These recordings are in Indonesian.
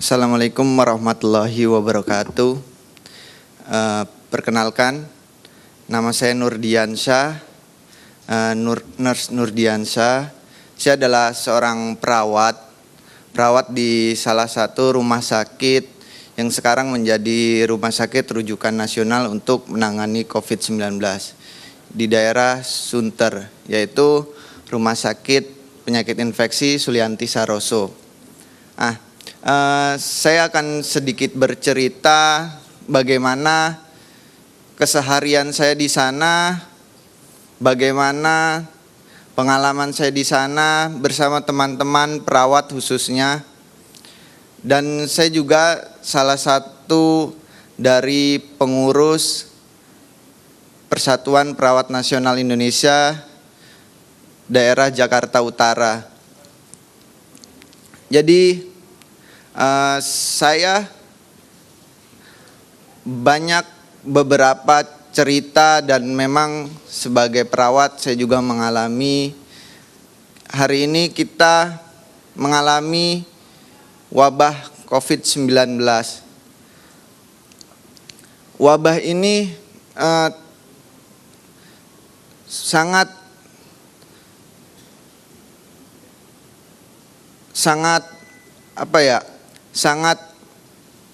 Assalamualaikum warahmatullahi wabarakatuh. Perkenalkan, nama saya Nurdiansyah, Nurse Nurdiansyah. Saya adalah seorang perawat di salah satu rumah sakit yang sekarang menjadi rumah sakit rujukan nasional untuk menangani COVID-19 di daerah Sunter, yaitu Rumah Sakit Penyakit Infeksi Sulianti Saroso. Saya akan sedikit bercerita bagaimana keseharian saya di sana, bagaimana pengalaman saya di sana bersama teman-teman perawat khususnya. Dan saya juga salah satu dari pengurus Persatuan Perawat Nasional Indonesia daerah Jakarta Utara. Jadi saya banyak beberapa cerita dan memang sebagai perawat saya juga mengalami. Hari ini kita mengalami wabah COVID-19. Wabah ini sangat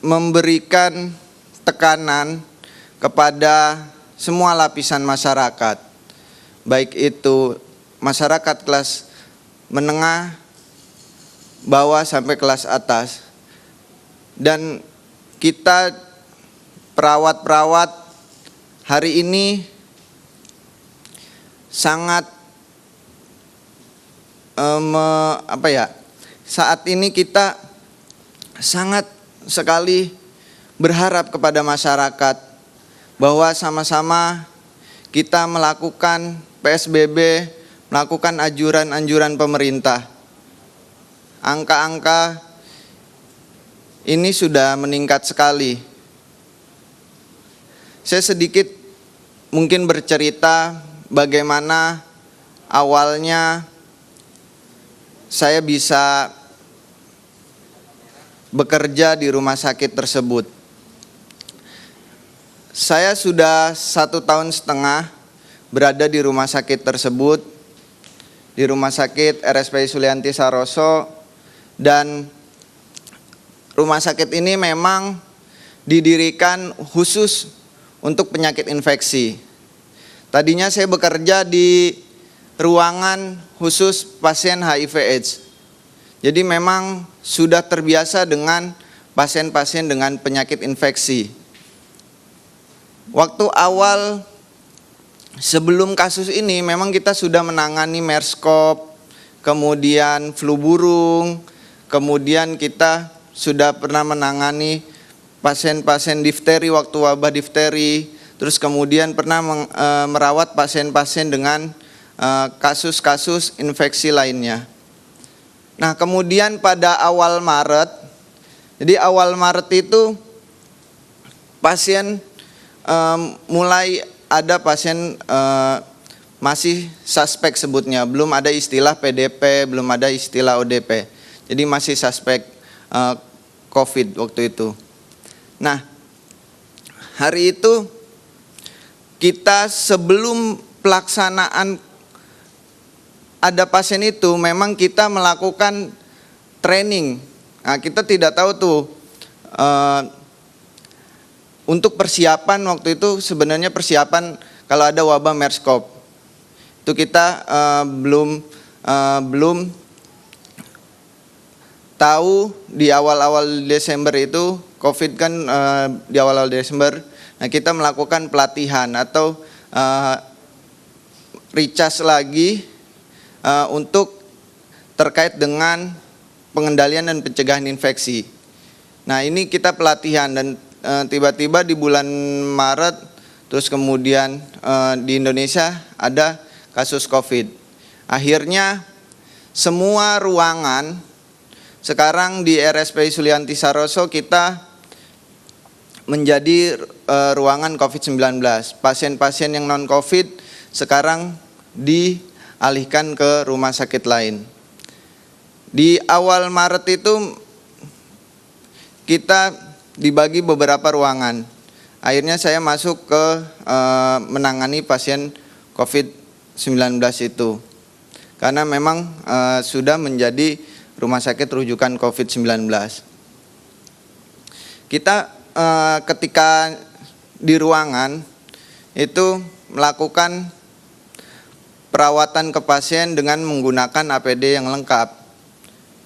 memberikan tekanan kepada semua lapisan masyarakat, baik itu masyarakat kelas menengah, bawah sampai kelas atas. Dan kita perawat-perawat hari ini sangat saat ini kita sangat sekali berharap kepada masyarakat bahwa sama-sama kita melakukan PSBB, melakukan anjuran-anjuran pemerintah. Angka-angka ini sudah meningkat sekali. Saya sedikit mungkin bercerita bagaimana awalnya saya bisa bekerja di rumah sakit tersebut. Saya sudah 1,5 tahun berada di rumah sakit tersebut, di Rumah Sakit RSPI Sulianti Saroso. Dan rumah sakit ini memang didirikan khusus untuk penyakit infeksi. Tadinya saya bekerja di ruangan khusus pasien HIV/AIDS. Jadi memang sudah terbiasa dengan pasien-pasien dengan penyakit infeksi. Waktu awal sebelum kasus ini memang kita sudah menangani MERS-CoV, kemudian flu burung, kemudian kita sudah pernah menangani pasien-pasien difteri waktu wabah difteri, terus kemudian pernah merawat pasien-pasien dengan kasus-kasus infeksi lainnya. Nah, kemudian pada awal Maret, jadi awal Maret itu pasien mulai ada pasien masih suspek sebutnya, belum ada istilah PDP, belum ada istilah ODP. Jadi masih suspek COVID waktu itu. Nah, hari itu kita sebelum pelaksanaan ada pasien itu memang kita melakukan training. Nah, kita tidak tahu tuh untuk persiapan waktu itu, sebenarnya persiapan kalau ada wabah MERS-CoV itu kita belum tahu di awal-awal Desember itu COVID kan di awal-awal Desember. Nah, kita melakukan pelatihan atau recharge lagi untuk terkait dengan pengendalian dan pencegahan infeksi. Nah, ini kita pelatihan dan tiba-tiba di bulan Maret terus kemudian di Indonesia ada kasus COVID. Akhirnya semua ruangan sekarang di RSPI Sulianti Saroso kita menjadi ruangan COVID-19. Pasien-pasien yang non-COVID sekarang dialihkan ke rumah sakit lain. Di awal Maret itu kita dibagi beberapa ruangan. Akhirnya saya masuk ke menangani pasien COVID-19 itu. Karena memang sudah menjadi rumah sakit rujukan COVID-19. Kita ketika di ruangan itu melakukan perawatan ke pasien dengan menggunakan APD yang lengkap.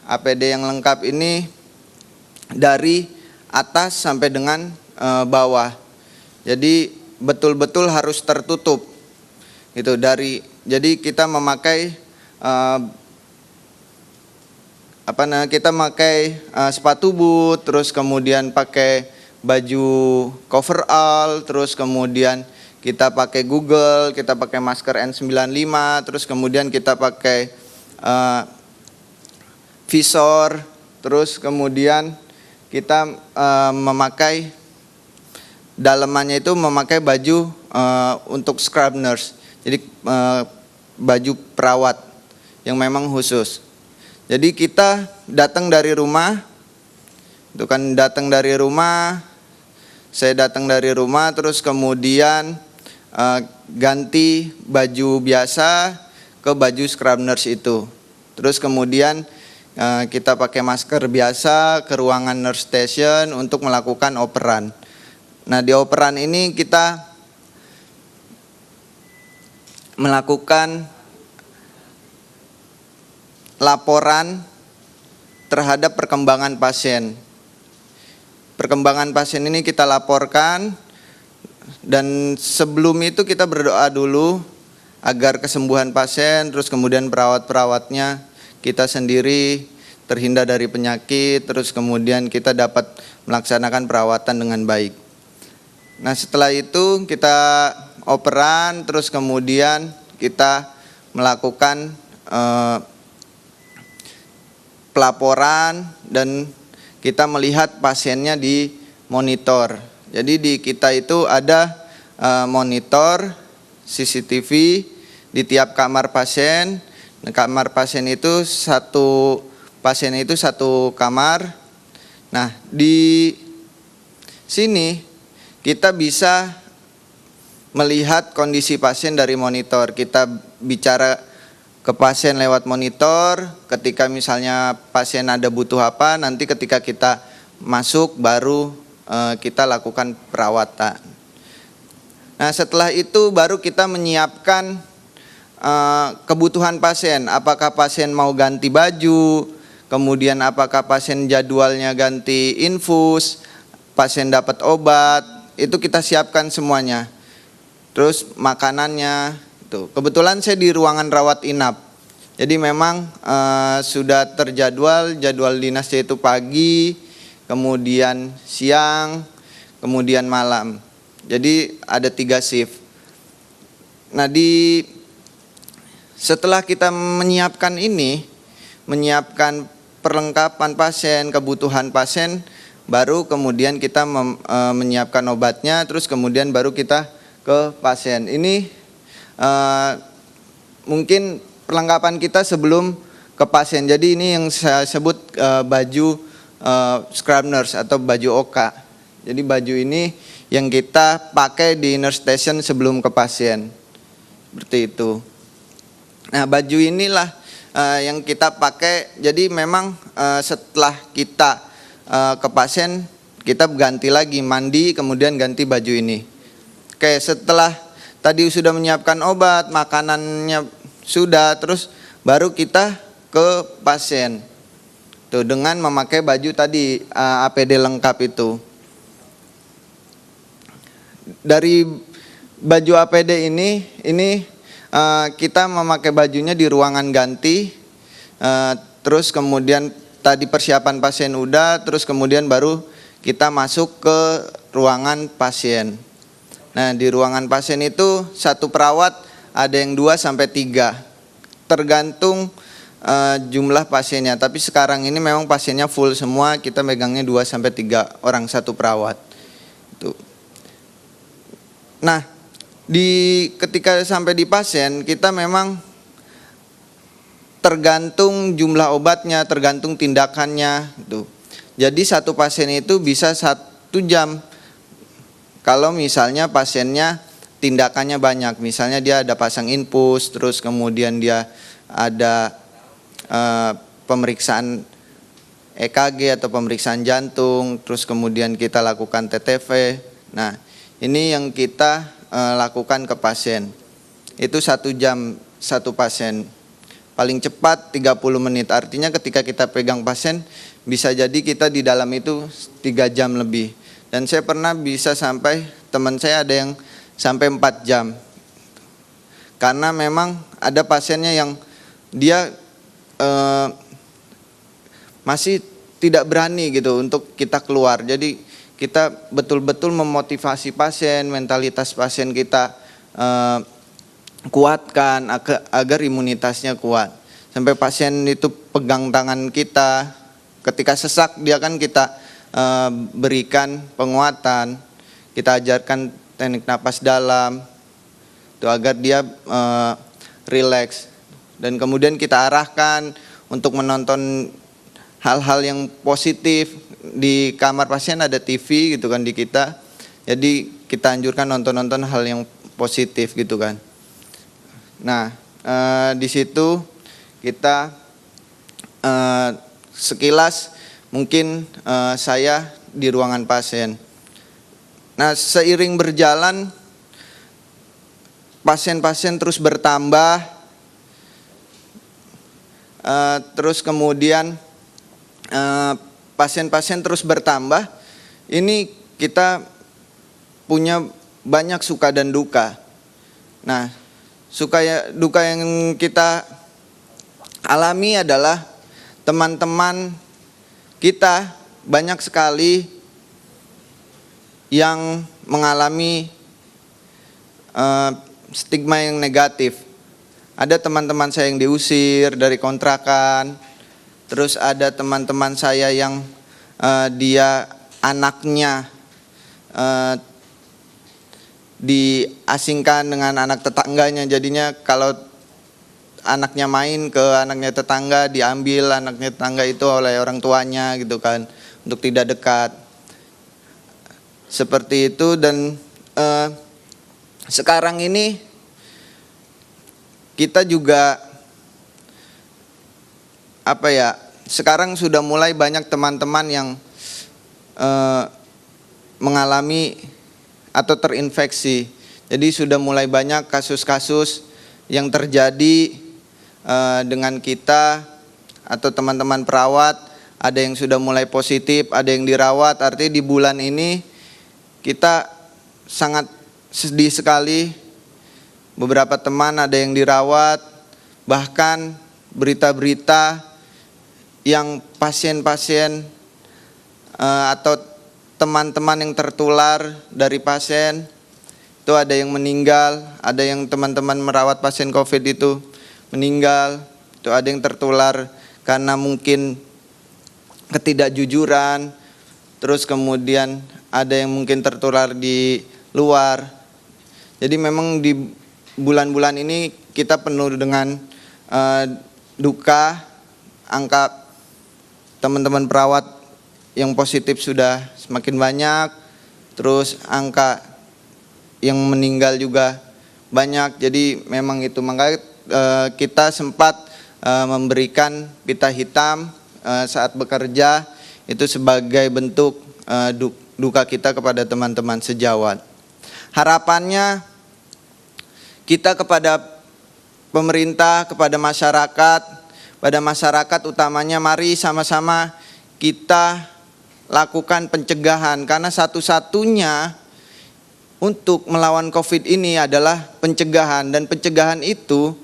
APD yang lengkap ini dari atas sampai dengan bawah. Jadi betul-betul harus tertutup. Jadi kita memakai kita pakai sepatu boot, terus kemudian pakai baju coverall, terus kemudian kita pakai Google, kita pakai masker N95, terus kemudian kita pakai visor, terus kemudian kita memakai dalamannya itu memakai baju untuk scrub nurse. Jadi baju perawat yang memang khusus. Jadi kita datang dari rumah, saya datang dari rumah, terus kemudian ganti baju biasa ke baju scrub nurse itu. Terus kemudian kita pakai masker biasa ke ruangan nurse station untuk melakukan operan. Nah, di operan ini kita melakukan laporan terhadap perkembangan pasien. Perkembangan pasien ini kita laporkan, dan sebelum itu kita berdoa dulu agar kesembuhan pasien, terus kemudian perawat-perawatnya, kita sendiri terhindar dari penyakit, terus kemudian kita dapat melaksanakan perawatan dengan baik. Nah, setelah itu kita operan, terus kemudian kita melakukan pelaporan dan kita melihat pasiennya di monitor. Jadi di kita itu ada monitor CCTV di tiap kamar pasien. Nah, kamar pasien itu satu kamar. Nah, di sini kita bisa melihat kondisi pasien dari monitor. Kita bicara ke pasien lewat monitor. Ketika misalnya pasien ada butuh apa, nanti ketika kita masuk baru kita lakukan perawatan. Nah, setelah itu baru kita menyiapkan kebutuhan pasien. Apakah pasien mau ganti baju, kemudian apakah pasien jadwalnya ganti infus, pasien dapat obat, itu kita siapkan semuanya. Terus makanannya itu. Kebetulan saya di ruangan rawat inap. Jadi memang sudah terjadwal, jadwal dinasnya itu pagi, kemudian siang, kemudian malam. Jadi ada 3 shift. Nah, setelah kita menyiapkan ini, menyiapkan perlengkapan pasien, kebutuhan pasien, baru kemudian kita menyiapkan obatnya, terus kemudian baru kita ke pasien. Ini mungkin perlengkapan kita sebelum ke pasien. Jadi ini yang saya sebut baju scrub nurse atau baju OK. Jadi baju ini yang kita pakai di nurse station sebelum ke pasien. Seperti itu. Nah, baju inilah yang kita pakai. Jadi memang setelah kita ke pasien, kita ganti lagi, mandi, kemudian ganti baju ini. Oke, setelah tadi sudah menyiapkan obat, makanannya sudah, terus baru kita ke pasien. Tuh, dengan memakai baju tadi APD lengkap itu. Dari baju APD ini kita memakai bajunya di ruangan ganti, terus kemudian tadi persiapan pasien udah, terus kemudian baru kita masuk ke ruangan pasien. Nah, di ruangan pasien itu satu perawat ada yang 2 sampai 3, tergantung jumlah pasiennya. Tapi sekarang ini memang pasiennya full semua, kita megangnya 2 sampai 3 orang satu perawat. Itu. Nah, ketika sampai di pasien, kita memang tergantung jumlah obatnya, tergantung tindakannya gitu. Jadi satu pasien itu bisa 1 jam. Kalau misalnya pasiennya tindakannya banyak, misalnya dia ada pasang infus, terus kemudian dia ada pemeriksaan EKG atau pemeriksaan jantung, terus kemudian kita lakukan TTV. Nah, ini yang kita lakukan ke pasien. Itu 1 jam satu pasien. Paling cepat 30 menit. Artinya ketika kita pegang pasien, bisa jadi kita di dalam itu 3 jam lebih. Dan saya pernah bisa sampai, teman saya ada yang sampai 4 jam. Karena memang ada pasiennya yang dia masih tidak berani gitu untuk kita keluar. Jadi kita betul-betul memotivasi pasien, mentalitas pasien kita kuatkan agar imunitasnya kuat. Sampai pasien itu pegang tangan kita, ketika sesak dia kan kita berikan penguatan, kita ajarkan teknik napas dalam, itu agar dia rileks. Dan kemudian kita arahkan untuk menonton hal-hal yang positif. Di kamar pasien ada TV gitu kan di kita. Jadi kita anjurkan nonton hal yang positif gitu kan. Nah, di situ kita sekilas mungkin saya di ruangan pasien. Nah, seiring berjalan pasien-pasien terus bertambah. Terus kemudian pasien-pasien terus bertambah. Ini kita punya banyak suka dan duka. Nah, duka yang kita alami adalah teman-teman kita banyak sekali yang mengalami stigma yang negatif. Ada teman-teman saya yang diusir dari kontrakan, terus ada teman-teman saya yang dia anaknya diasingkan dengan anak tetangganya, jadinya kalau anaknya main ke anaknya tetangga diambil anaknya tetangga itu oleh orang tuanya gitu kan, untuk tidak dekat. Seperti itu. Dan sekarang ini kita juga sekarang sudah mulai banyak teman-teman yang mengalami atau terinfeksi. Jadi sudah mulai banyak kasus-kasus yang terjadi dengan kita atau teman-teman perawat. Ada yang sudah mulai positif, ada yang dirawat. Artinya di bulan ini kita sangat sedih sekali. Beberapa teman ada yang dirawat, bahkan berita-berita yang pasien-pasien atau teman-teman yang tertular dari pasien itu ada yang meninggal, ada yang teman-teman merawat pasien COVID itu meninggal, itu ada yang tertular karena mungkin ketidakjujuran, terus kemudian ada yang mungkin tertular di luar. Jadi memang di bulan-bulan ini kita penuh dengan duka. Angka teman-teman perawat yang positif sudah semakin banyak, terus angka yang meninggal juga banyak. Jadi memang itu, makanya kita sempat memberikan pita hitam saat bekerja, itu sebagai bentuk duka kita kepada teman-teman sejawat. Harapannya kita kepada pemerintah, kepada masyarakat utamanya, mari sama-sama kita lakukan pencegahan, karena satu-satunya untuk melawan COVID ini adalah pencegahan. Dan pencegahan itu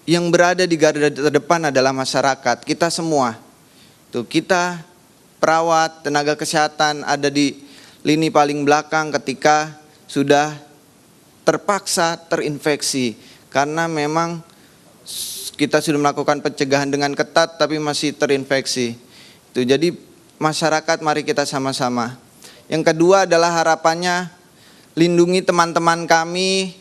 yang berada di garda terdepan adalah masyarakat, kita semua. Tuh, kita perawat, tenaga kesehatan ada di lini paling belakang ketika sudah terpaksa terinfeksi, karena memang kita sudah melakukan pencegahan dengan ketat tapi masih terinfeksi. Itu jadi masyarakat, mari kita sama-sama. Yang kedua adalah harapannya lindungi teman-teman kami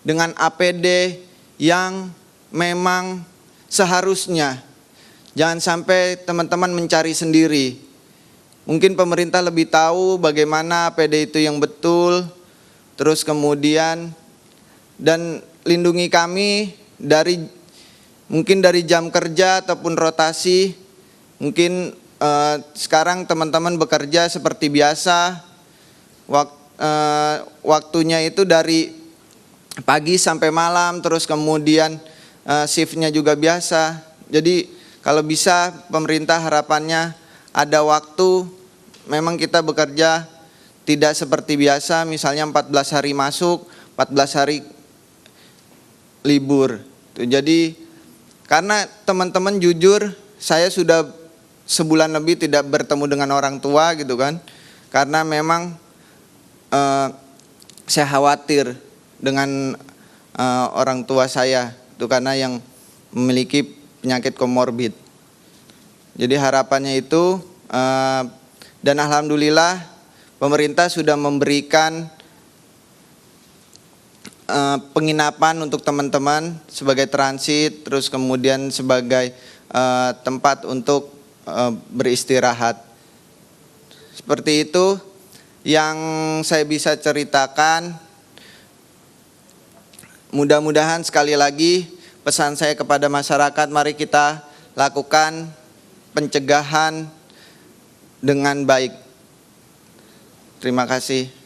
dengan APD yang memang seharusnya. Jangan sampai teman-teman mencari sendiri. Mungkin pemerintah lebih tahu bagaimana APD itu yang betul, terus kemudian dan lindungi kami mungkin dari jam kerja ataupun rotasi. Mungkin sekarang teman-teman bekerja seperti biasa, waktunya itu dari pagi sampai malam, terus kemudian shiftnya juga biasa. Jadi kalau bisa pemerintah harapannya ada waktu, memang kita bekerja tidak seperti biasa, misalnya 14 hari masuk, 14 hari libur. Jadi karena teman-teman jujur, saya sudah sebulan lebih tidak bertemu dengan orang tua gitu kan. Karena memang saya khawatir dengan orang tua saya, itu karena yang memiliki penyakit komorbid. Jadi harapannya itu, dan alhamdulillah pemerintah sudah memberikan penginapan untuk teman-teman sebagai transit, terus kemudian sebagai tempat untuk beristirahat. Seperti itu yang saya bisa ceritakan. Mudah-mudahan sekali lagi pesan saya kepada masyarakat, mari kita lakukan pencegahan dengan baik. Terima kasih.